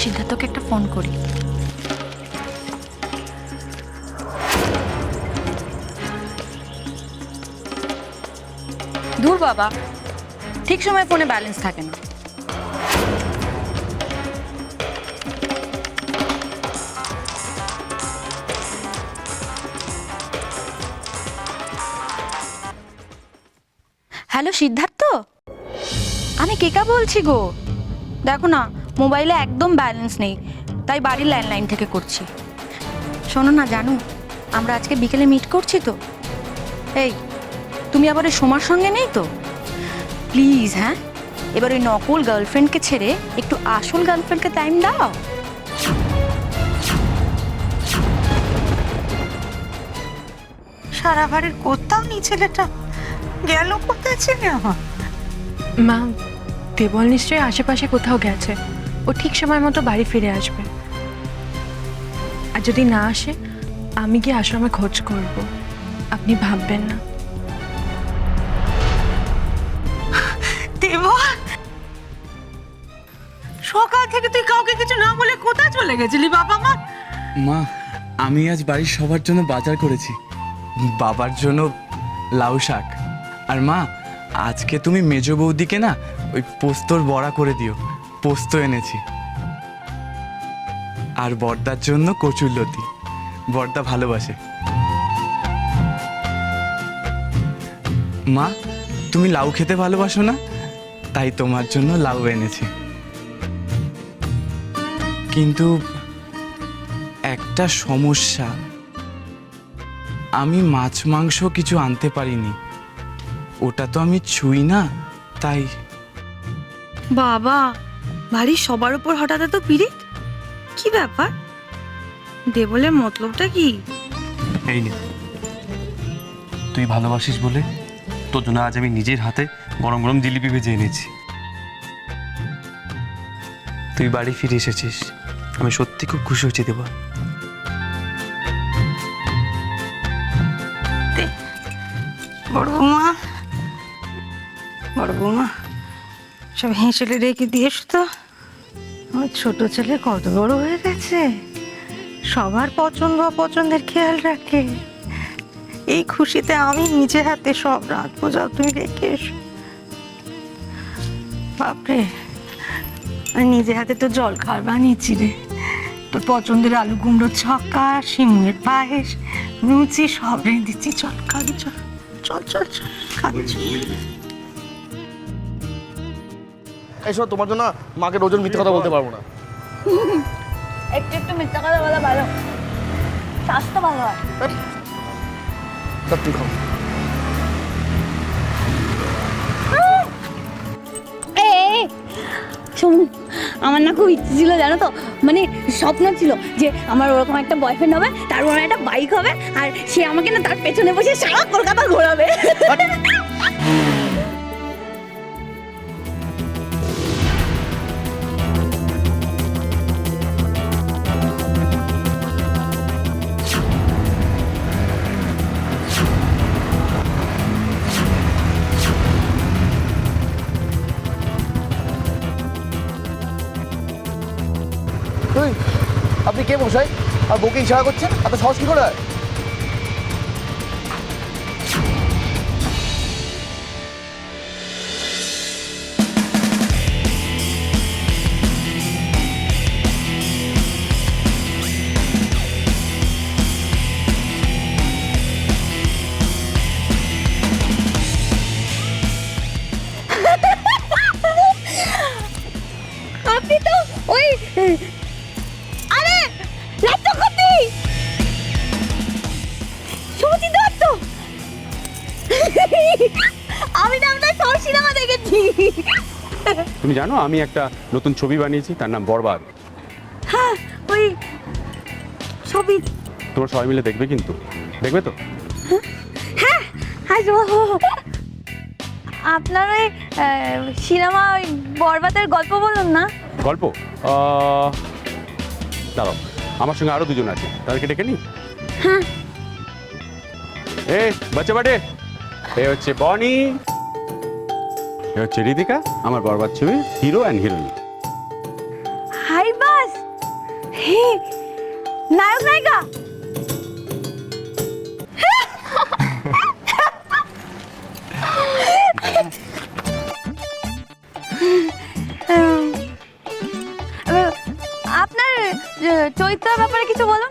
সিদ্ধার্থকে একটা ফোন করি। দূর বাবা, ঠিক সময় ফোনে ব্যালেন্স থাকে না। হ্যালো সিদ্ধার্থ, আমি কেকা বলছি গো। দেখো না, মোবাইলে একদম ব্যালেন্স নেই, তাই বাড়ির ল্যান্ডলাইন থেকে করছি। শোনো না জানু, আমরা আজকে বিকেলে মিট করছি তো। এই, তুমি আবার ওই সোমার সঙ্গে নেই তো? প্লিজ হ্যাঁ, এবার ওই নকল গার্লফ্রেন্ডকে ছেড়ে একটু আসল গার্লফ্রেন্ডকে টাইম দাও। সারা বাড়ির কোথাও নি ছেলেটা, গেল কোথায় ছেলে আমার? মা, দেবল নিশ্চয়ই আশেপাশে কোথাও গেছে। ও ঠিক সময় মতো বাড়ি ফিরে আসবে। আর যদি না আসে, আমি গিয়ে আশ্রমে খোঁজ করব। আপনি ভাববেন না। দেবল, সকাল থেকে তুই কাউকে কিছু না বলে কোথায় চলে গেছিলি বাবা? মা মা, আমি আজ বাড়ির সবার জন্য বাজার করেছি। বাবার জন্য লাউ শাক। আর মা, আজকে তুমি মেজ বৌদিকে না ওই পোস্তর বড়া করে দিও, পোস্ত এনেছি। আর বড়দার জন্য কচুরলতি, বড়দা ভালোবাসে। মা, তুমি লাউ খেতে ভালোবাসো না, তাই তোমার জন্য লাউ এনেছি। কিন্তু একটা সমস্যা, আমি মাছ মাংস কিছু আনতে পারিনি। ওটা তো আমি ছুঁই না, তাই। বাবা, বাড়ির সবার উপর হঠাৎ এত পিরিত, কি ব্যাপার? দেবলের মতলবটা কি? এই নে, তুই ভালোবাসিস বলে তোর জন্য আজ আমি নিজের হাতে গরম গরম জিলিপি ভেজে এনেছি। তুই বাড়ি ফিরে এসেছিস, আমি সত্যি খুব খুশি হচ্ছি দেবা। বড় বৌমা, বড় বৌমা, সব হেঁচড়ে রেখে দিয়েছ তো। আমার ছোট ছেলে কত বড় হয়ে গেছে, সবার পছন্দ অপছন্দের খেয়াল রাখে। এই খুশিতে আমি নিজে হাতে সব রাঁধবো, যাও তুমি রেখে এসো। বাপরে, আমি নিজে হাতে তো জল খাবার বানিয়েছি রে। তোর পছন্দের আলু কুমড়োর ছক্কা, শিমুয়ের পায়েস, লুচি সব রেঁধে দিচ্ছি। চল খাবি, চল চল চল চল খাচ্ছি। এইসব তোমার জন্য মাকে রোজন মিথ্যে কথা বলতে পারবো না। একটু একটু মিথ্যা কথা বলা ভালো, স্বাস্থ্য ভালো হয়। তুই খাও। শোনো, আমার না খুব ইচ্ছে ছিল জানো তো, মানে স্বপ্ন ছিল যে আমার ওরকম একটা বয়ফ্রেন্ড হবে, তার ওর একটা বাইক হবে, আর সে আমাকে না তার পেছনে বসে সারা কলকাতা ঘোরাবে। আপনি কে মশাই? আর বউকে ইশারা করছেন, এত সাহস কি করে হয়? আপনি তো ওই, আরে রাজচক্রবর্তী, শুভজিৎ দত্ত, আমি না আপনার সব সিনেমা দেখেছি। তুমি জানো আমি একটা নতুন ছবি বানিয়েছি, তার নাম বরবাদ। হ্যাঁ, ওই ছবি তোমরা সবাই মিলে দেখবে, কিন্তু দেখবে তো? হ্যাঁ আসবো। আপনার ওই সিনেমা ওই বরবাদের গল্প বলুন না। গল্প? দাঁড়াও, আমার সঙ্গে আরো দুজন আছে, তাদেরকে ডেকে নি। হ্যাঁ, এ বাচ্চা বাটে, এ হচ্ছে বনি, এ হচ্ছে রিদিকা, আমার বরবাদ ছবি হিরো অ্যান্ড হিরোইন। হাই এই বাস নায়ক নায়িকা আপনার চরিত্রের ব্যাপারে কিছু বলুন।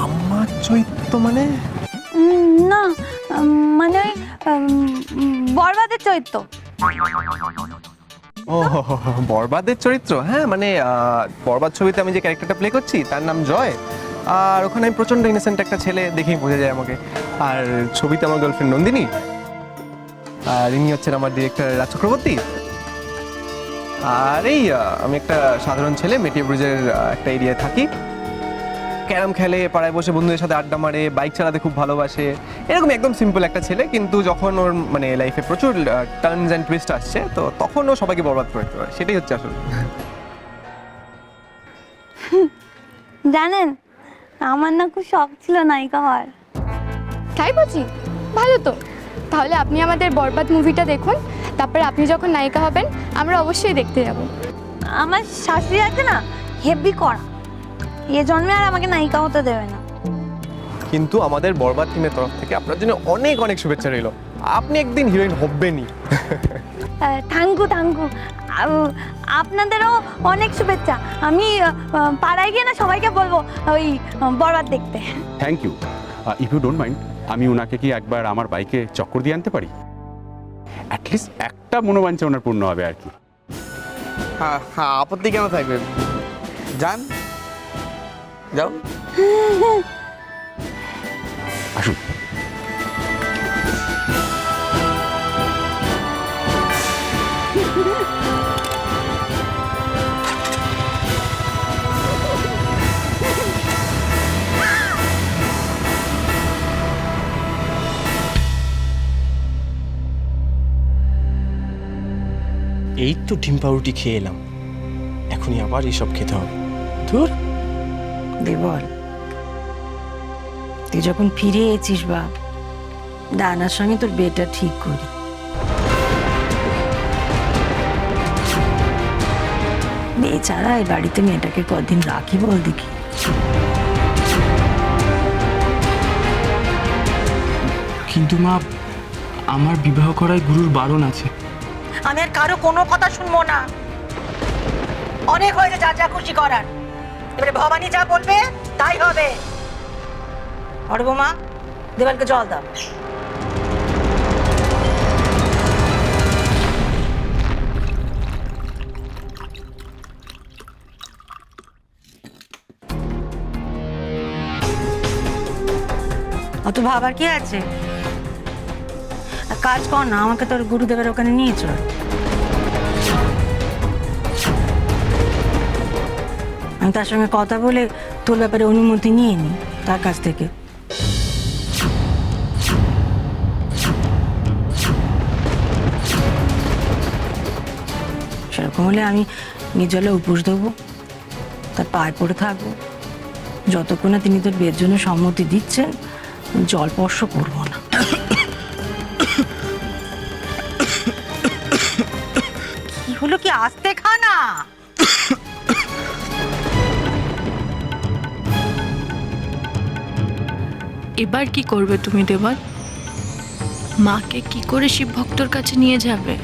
আমার চৈত্য মানে না মানে বরবাদের চরিত্র। ও বরবাদের চরিত্র, হ্যাঁ মানে বরবাদ ছবিতে আমি যে ক্যারেক্টারটা প্লে করছি তার নাম জয়। আর ওখানে আমি প্রচন্ড ইনোসেন্ট একটা ছেলে, দেখেই বোঝা যায় আমাকে। আর ছবিতে আমার গার্লফ্রেন্ড নন্দিনী, আর ইনি হচ্ছেন আমার ডিরেক্টর রাজ চক্রবর্তী। আর এই আমি একটা সাধারণ ছেলে, মেটিয়া ব্রিজের একটা এরিয়ায় থাকি। ক্যারাম খেলে, পাড়ায় বসে বন্ধুদের সাথে আড্ডা মারে, বাইক চালাতে খুব ভালোবাসে, এরকম একদম সিম্পল একটা ছেলে। কিন্তু যখন ওর মানে লাইফে প্রচুর টার্নস অ্যান্ড টুইস্ট আসছে, তো তখন ও সবাইকে বরবাদ করে দিতে পারে, সেটাই হচ্ছে আসলে। জানেন আমার না খুব শখ ছিল নায়িকা হওয়ার। তাই বুঝি? ভালো তো। তাহলে আপনি আমাদের বরবাদ মুভিটা দেখুন, তারপরে আপনি যখন নায়িকা হবেন আমরা অবশ্যই দেখতে যাব। আমার শাশুড়ি আছে না, হেভি করা, এ জন্মে আর আমাকে নায়িকা হতে দেবে না। কিন্তু আমাদের বরবাদ টিমের তরফ থেকে আপনার জন্য অনেক অনেক শুভেচ্ছা রইল, আপনি একদিন হিরোইন হবেনই। থ্যাংকু থ্যাংকু, আপনাদেরও অনেক শুভেচ্ছা। আমি পাড়ায় গিয়ে না সবাইকে বলবো ওই বরবাদ দেখতে। Thank you. If you don't mind, আমি ওনাকে কি একবার আমার বাইকে চক্কর দিয়ে আনতে পারি? অ্যাটলিস্ট একটা মনোবাঞ্ছা ওনার পূর্ণ হবে আর কি। হ্যাঁ হ্যাঁ, আপত্তি কেন থাকবে? যান, যাও। আসুন। এই তো ডিম পাউরুটি খেয়ে এলাম, এখনই আবার এসব খেতে হবে। ধুর। দেবল, তুই যখন ফিরে এসেছিস বা ডানার সঙ্গে তোর বিয়েটা ঠিক করি। বেচারা এই বাড়িতে মেয়েটাকে কদিন রাখি বল দেখি। কিন্তু মা, আমার বিবাহ করায় গুরুর বারণ আছে। আমি আর কারো কোনো কথা শুনবো না, অনেক হয়েছে যা যা খুশি করার। এবারে ভবানী যা বলবে তাই হবে। অর্গমা, দেবালকে জল দাও। অত ভাবার কি আছে? কাজ কর না, আমাকে তোর গুরুদেবের ওখানে নিয়ে চল। আমি তার সঙ্গে কথা বলে তোর ব্যাপারে অনুমতি নিয়ে নি তার কাছ থেকে। সেরকম হলে আমি নির্জলে উপোস দেবো, তার পায়ে পড়ে থাকবো, যতক্ষণ না তিনি তোর বিয়ের জন্য সম্মতি দিচ্ছেন জল স্পর্শ করবো না। কি হলো, কি আস্তে খা না। এবার কি করবে তুমি দেবল? মাকে কি করে শিব ভক্তর কাছে নিয়ে যাবে?